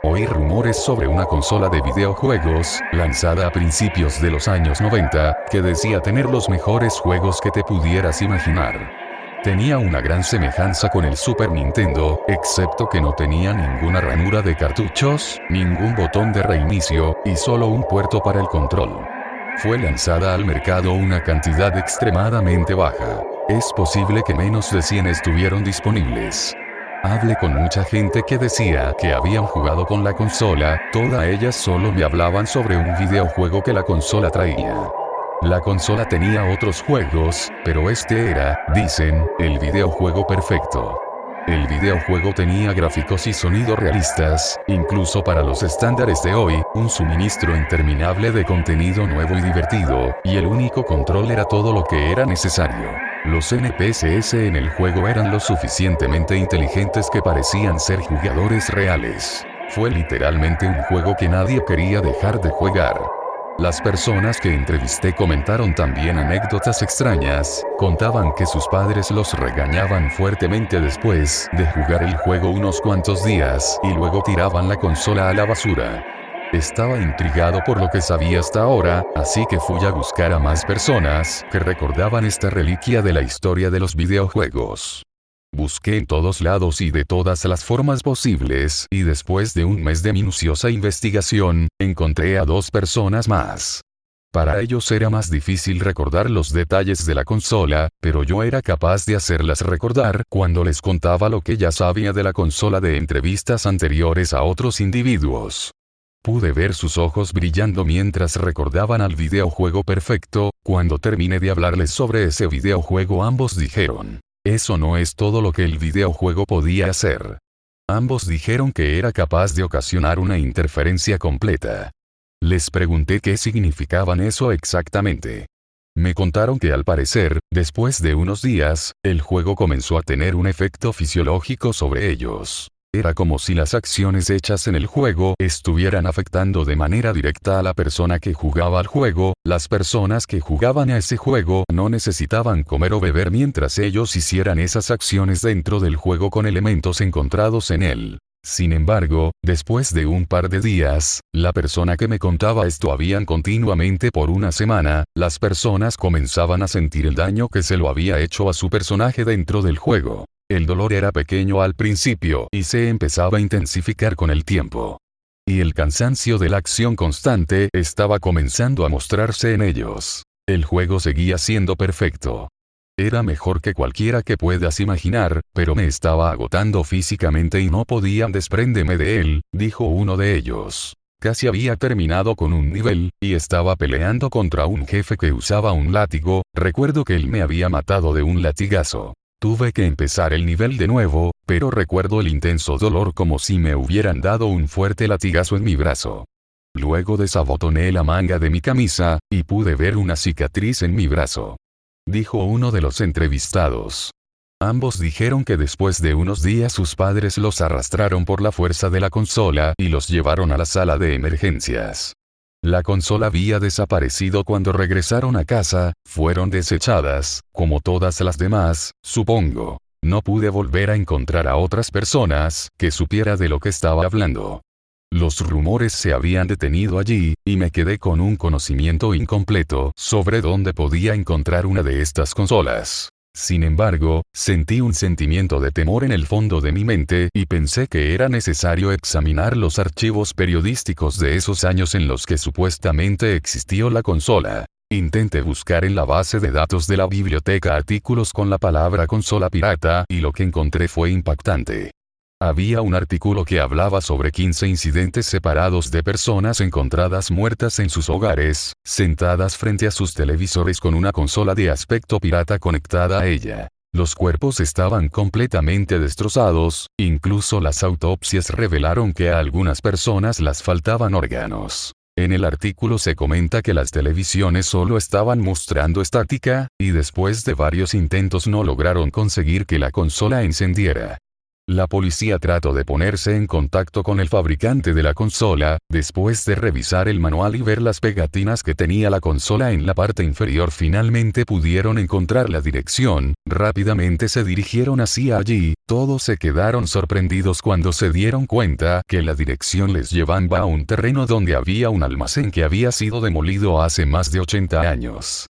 Oí rumores sobre una consola de videojuegos, lanzada a principios de los años 90, que decía tener los mejores juegos que te pudieras imaginar. Tenía una gran semejanza con el Super Nintendo, excepto que no tenía ninguna ranura de cartuchos, ningún botón de reinicio, y solo un puerto para el control. Fue lanzada al mercado una cantidad extremadamente baja. Es posible que menos de 100 estuvieron disponibles. Hablé con mucha gente que decía que habían jugado con la consola, todas ellas solo me hablaban sobre un videojuego que la consola traía. La consola tenía otros juegos, pero este era, dicen, el videojuego perfecto. El videojuego tenía gráficos y sonido realistas, incluso para los estándares de hoy, un suministro interminable de contenido nuevo y divertido, y el único control era todo lo que era necesario. Los NPCs en el juego eran lo suficientemente inteligentes que parecían ser jugadores reales. Fue literalmente un juego que nadie quería dejar de jugar. Las personas que entrevisté comentaron también anécdotas extrañas, contaban que sus padres los regañaban fuertemente después de jugar el juego unos cuantos días y luego tiraban la consola a la basura. Estaba intrigado por lo que sabía hasta ahora, así que fui a buscar a más personas que recordaban esta reliquia de la historia de los videojuegos. Busqué en todos lados y de todas las formas posibles, y después de un mes de minuciosa investigación, encontré a 2 personas más. Para ellos era más difícil recordar los detalles de la consola, pero yo era capaz de hacerlas recordar cuando les contaba lo que ya sabía de la consola de entrevistas anteriores a otros individuos. Pude ver sus ojos brillando mientras recordaban al videojuego perfecto. Cuando terminé de hablarles sobre ese videojuego, ambos dijeron: eso no es todo lo que el videojuego podía hacer. Ambos dijeron que era capaz de ocasionar una interferencia completa. Les pregunté qué significaban eso exactamente. Me contaron que al parecer, después de unos días, el juego comenzó a tener un efecto fisiológico sobre ellos. Era como si las acciones hechas en el juego estuvieran afectando de manera directa a la persona que jugaba al juego. Las personas que jugaban a ese juego no necesitaban comer o beber mientras ellos hicieran esas acciones dentro del juego con elementos encontrados en él. Sin embargo, después de un par de días, la persona que me contaba esto habían continuamente por una semana, las personas comenzaban a sentir el daño que se lo había hecho a su personaje dentro del juego. El dolor era pequeño al principio y se empezaba a intensificar con el tiempo. Y el cansancio de la acción constante estaba comenzando a mostrarse en ellos. El juego seguía siendo perfecto. Era mejor que cualquiera que puedas imaginar, pero me estaba agotando físicamente y no podía desprenderme de él, dijo uno de ellos. Casi había terminado con un nivel, y estaba peleando contra un jefe que usaba un látigo. Recuerdo que él me había matado de un latigazo. Tuve que empezar el nivel de nuevo, pero recuerdo el intenso dolor como si me hubieran dado un fuerte latigazo en mi brazo. Luego desabotoné la manga de mi camisa, y pude ver una cicatriz en mi brazo, dijo uno de los entrevistados. Ambos dijeron que después de unos días sus padres los arrastraron por la fuerza de la consola y los llevaron a la sala de emergencias. La consola había desaparecido cuando regresaron a casa, fueron desechadas, como todas las demás, supongo. No pude volver a encontrar a otras personas que supiera de lo que estaba hablando. Los rumores se habían detenido allí, y me quedé con un conocimiento incompleto sobre dónde podía encontrar una de estas consolas. Sin embargo, sentí un sentimiento de temor en el fondo de mi mente y pensé que era necesario examinar los archivos periodísticos de esos años en los que supuestamente existió la consola. Intenté buscar en la base de datos de la biblioteca artículos con la palabra consola pirata y lo que encontré fue impactante. Había un artículo que hablaba sobre 15 incidentes separados de personas encontradas muertas en sus hogares, sentadas frente a sus televisores con una consola de aspecto pirata conectada a ella. Los cuerpos estaban completamente destrozados, incluso las autopsias revelaron que a algunas personas les faltaban órganos. En el artículo se comenta que las televisiones solo estaban mostrando estática, y después de varios intentos no lograron conseguir que la consola encendiera. La policía trató de ponerse en contacto con el fabricante de la consola, después de revisar el manual y ver las pegatinas que tenía la consola en la parte inferior finalmente pudieron encontrar la dirección, rápidamente se dirigieron hacia allí, todos se quedaron sorprendidos cuando se dieron cuenta que la dirección les llevaba a un terreno donde había un almacén que había sido demolido hace más de 80 años.